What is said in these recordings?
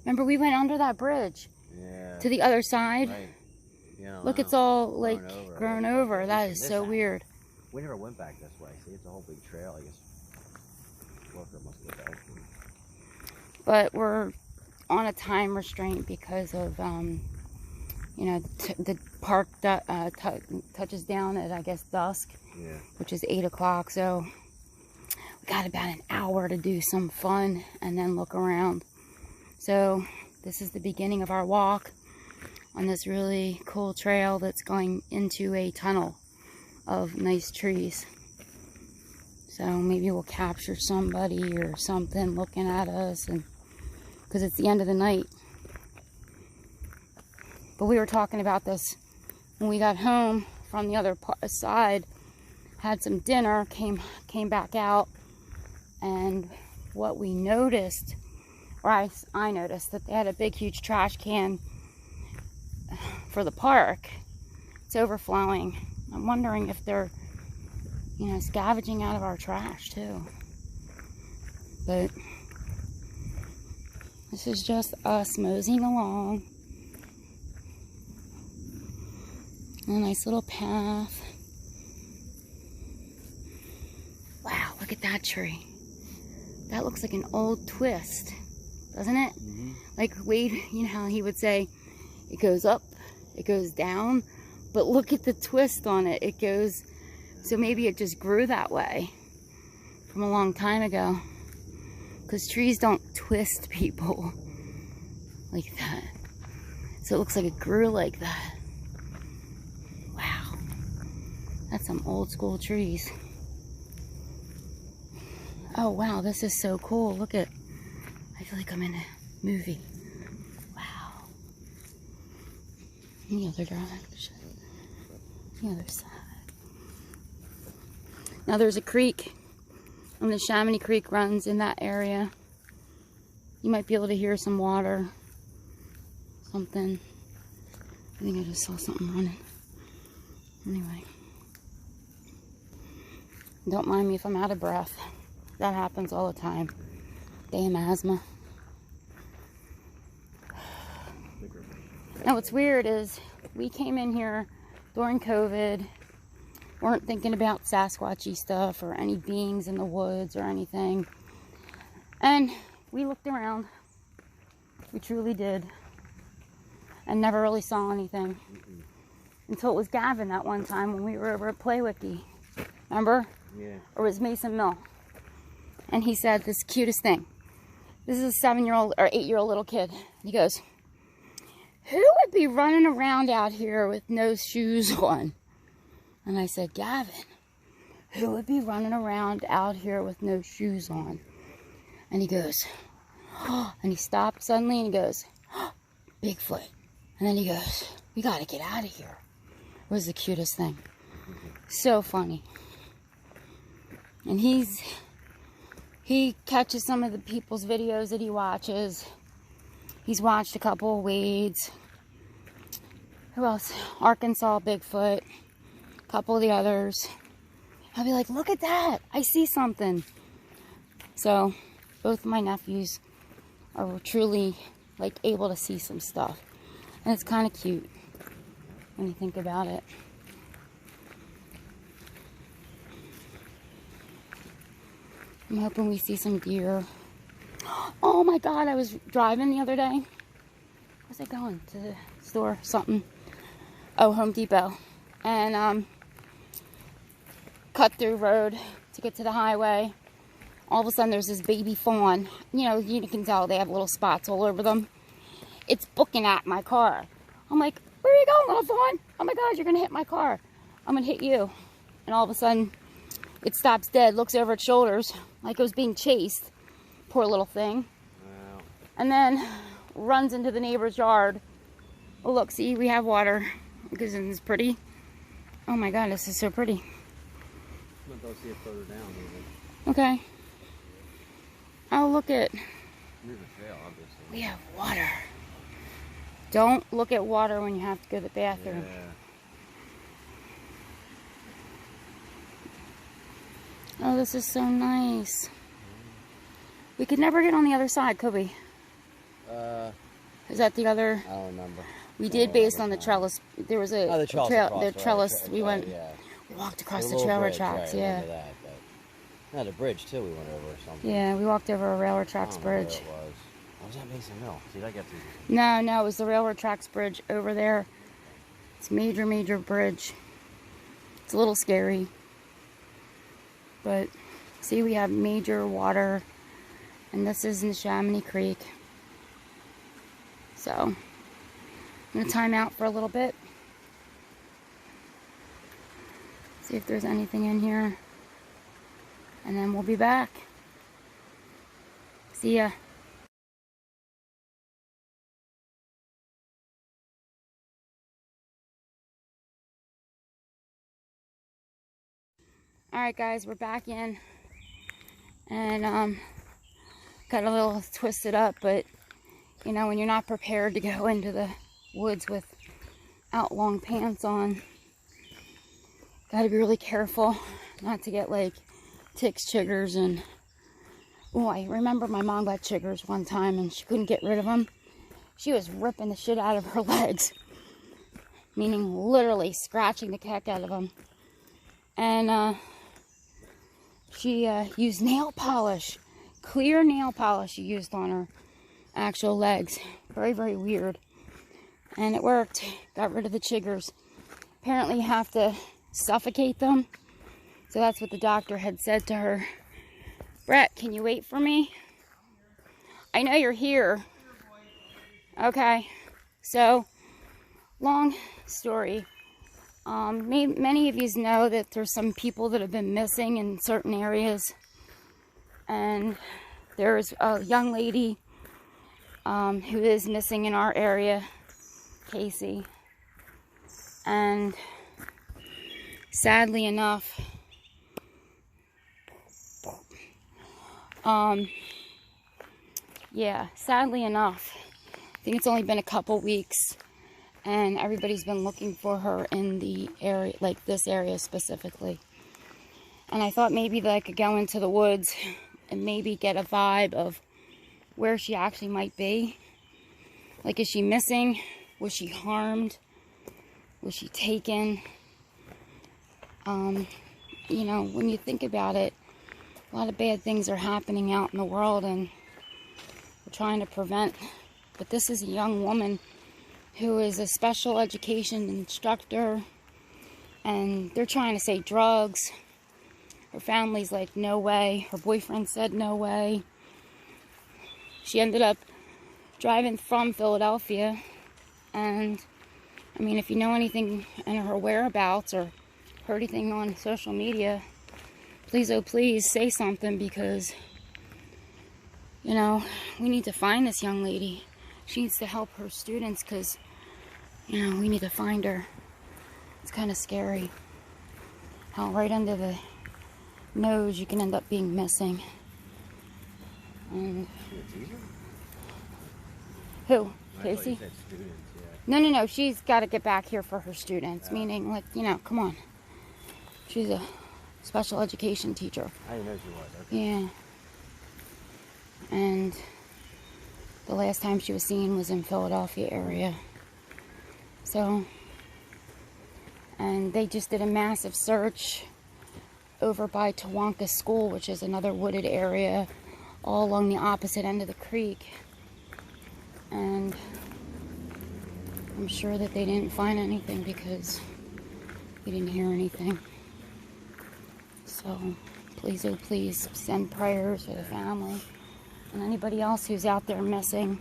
Remember, we went under that bridge. Yeah. To the other side. Right. Yeah, Look, it's all like grown over. That is so weird. We never went back this way. See, it's a whole big trail. I guess Walker must have back. But we're on a time restraint because of, you know, the park touches down at, I guess, dusk. Yeah. Which is 8 o'clock. So we got about an hour to do some fun and then look around. So this is the beginning of our walk on this really cool trail that's going into a tunnel of nice trees. So maybe we'll capture somebody or something looking at us, and because it's the end of the night. But we were talking about this when we got home from the other side, had some dinner, came back out, and what we noticed, or I noticed, that they had a big huge trash can for the park. It's overflowing. I'm wondering if they're, you know, scavenging out of our trash too. But this is just us moseying along. A nice little path. Wow, look at that tree. That looks like an old twist, doesn't it? Mm-hmm. Like Wade, you know how he would say, it goes up, it goes down, but look at the twist on it. It goes, so maybe it just grew that way from a long time ago. Because trees don't twist people like that. So it looks like it grew like that. Wow. That's some old school trees. Oh wow, this is so cool. Look at, I feel like I'm in a movie. Wow. The other direction. The other side. Now there's a creek, and the Chamonix Creek runs in that area. You might be able to hear some water. Something. I think I just saw something running. Anyway. Don't mind me if I'm out of breath. That happens all the time. Damn asthma. Now what's weird is we came in here during COVID, weren't thinking about Sasquatchy stuff or any beings in the woods or anything. And we looked around. We truly did. And never really saw anything. Until it was Gavin that one time when we were over at PlayWiki. Remember? Yeah. Or it was Mason Mill. And he said this cutest thing. This is a 7-year-old or 8-year-old little kid. He goes, who would be running around out here with no shoes on? And I said, Gavin, who would be running around out here with no shoes on? And he goes, oh, and he stopped suddenly and he goes, oh, Bigfoot. And then he goes, we got to get out of here. It was the cutest thing. So funny. And he catches some of the people's videos that he watches. He's watched a couple of Wade's. Who else? Arkansas Bigfoot. A couple of the others. I'll be like, look at that. I see something. So, both of my nephews are truly, like, able to see some stuff. And it's kind of cute when you think about it. I'm hoping we see some deer. Oh my God, I was driving the other day. Where's I going? To the store, something. Oh, Home Depot. And cut through road to get to the highway. All of a sudden there's this baby fawn. You know, you can tell they have little spots all over them. It's booking at my car. I'm like, where are you going, little fawn? Oh my God, you're gonna hit my car. I'm gonna hit you. And all of a sudden it stops dead, looks over its shoulders like it was being chased. Poor little thing. Wow. And then runs into the neighbor's yard. Oh look, see, we have water. Because it's pretty. Oh my God, this is so pretty. I'm gonna go see it further down. Maybe. Okay. Oh, look at. Here's a trail, obviously. We have water. Don't look at water when you have to go to the bathroom. Yeah. Oh, this is so nice. We could never get on the other side, could we? Is that the other? I don't remember. We did based on the trellis. There was a the trellis. trail. Across, The right, trellis. We went. Yeah. We walked across The the railroad bridge, tracks. right, I Yeah. remember that, but the bridge too. We went over or something. Yeah, we walked over a railroad I tracks don't know where bridge. it was. What was that Mason Mill? See, that gets easy. No, it was the railroad tracks bridge over there. It's a major, major bridge. It's a little scary. But, see, we have major water. And this is in Chamonix Creek. So, I'm going to time out for a little bit. See if there's anything in here. And then we'll be back. See ya. Alright guys, we're back in. And got a little twisted up, but you know, when you're not prepared to go into the woods without long pants on, gotta be really careful not to get like ticks, chiggers, and oh, I remember my mom got chiggers one time and she couldn't get rid of them. She was ripping the shit out of her legs, meaning literally scratching the heck out of them. And she used nail polish, clear nail polish she used on her actual legs. Very, very weird. And it worked. Got rid of the chiggers. Apparently you have to suffocate them. So that's what the doctor had said to her. Brett, can you wait for me? I know you're here. Okay. So, long story. Many of you know that there's some people that have been missing in certain areas. And there's a young lady who is missing in our area, Casey. And sadly enough, sadly enough, I think it's only been a couple weeks, and everybody's been looking for her in the area, like this area specifically. And I thought maybe that I could go into the woods and maybe get a vibe of where she actually might be. Like, is she missing? Was she harmed? Was she taken? You know, when you think about it, a lot of bad things are happening out in the world and we're trying to prevent. But this is a young woman who is a special education instructor, and they're trying to say drugs. Her family's like, no way. Her boyfriend said no way. She ended up driving from Philadelphia, and I mean, if you know anything in her whereabouts or heard anything on social media, please, oh please, say something, because, you know, we need to find this young lady. She needs to help her students, because, you know, we need to find her. It's kind of scary how right under the nose you can end up being missing. And who? Casey? No. She's got to get back here for her students. Meaning, like, you know, come on. She's a special education teacher. I didn't know she was. Okay. Yeah. And the last time she was seen was in Philadelphia area. So, and they just did a massive search over by Tawanka School, which is another wooded area all along the opposite end of the creek. And I'm sure that they didn't find anything because we didn't hear anything. So please, oh please, send prayers for the family and anybody else who's out there missing.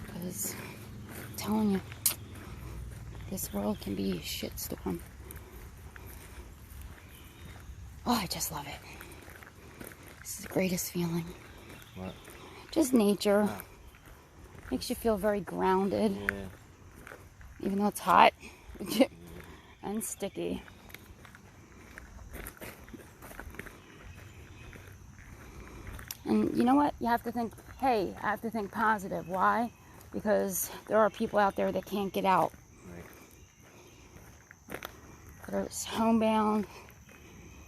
Because I'm telling you, this world can be a shitstorm. Oh, I just love it. This is the greatest feeling. What? Just nature. Oh. Makes you feel very grounded. Yeah. Even though it's hot and sticky. And you know what? You have to think, hey, I have to think positive. Why? Because there are people out there that can't get out. Right. They're homebound,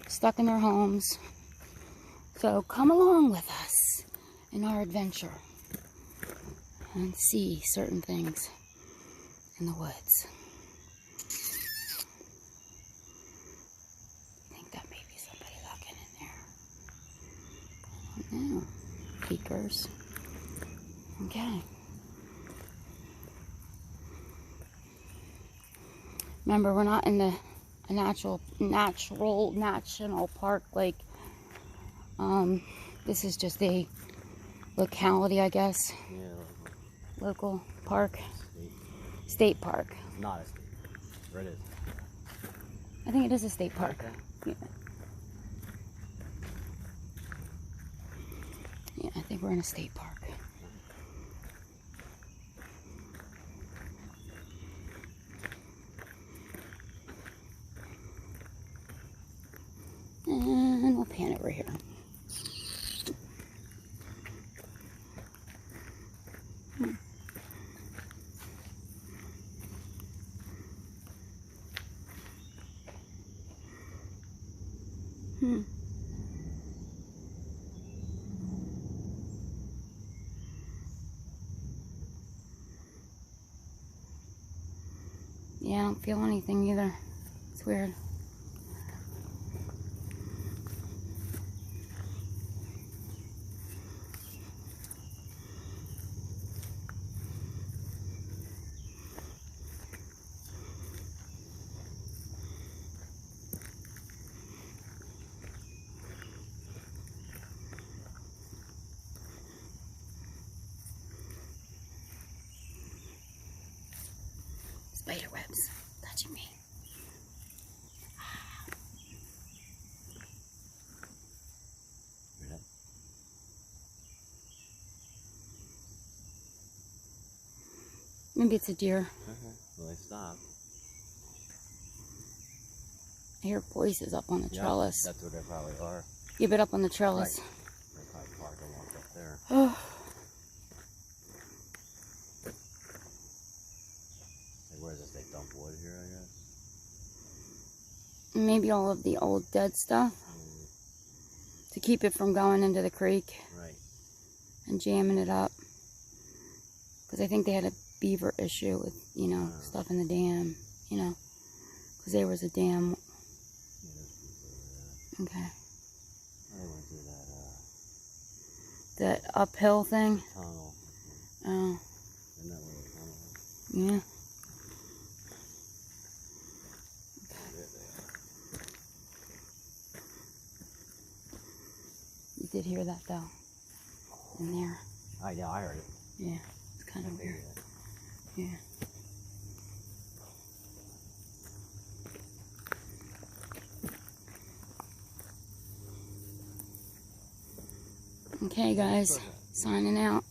stuck in their homes. So come along with us in our adventure. and see certain things in the woods. I think that may be somebody looking in there. I don't know. Peekers. Okay. Remember, we're not in a national park like, this is just a locality, I guess. Yeah, Local park. state. State park. It's not a state. Or it is. I think it is a state park. Okay. Yeah, I think we're in a state park. And we'll pan over here. Yeah, I don't feel anything either. It's weird. Spider webs touching me. Hear that? Maybe it's a deer. Okay. Well, they stopped. I hear voices up on the trellis. That's what they probably are. Give it up on the trellis. Right. They probably parked and walked up there. Oh. Hey, where is this? They dump wood here, I guess? Maybe all of the old dead stuff to keep it from going into the creek. Right. And jamming it up. Because I think they had a beaver issue with, you know, stuff in the dam, you know. Because there was a dam. Yeah, Okay. I went through That uphill thing. that tunnel. Oh. Isn't that where the tunnel is? Yeah. There they are. You did hear that though. In there. Yeah, I heard it. Yeah. It's kind of weird. Yeah. Okay, guys. Signing out.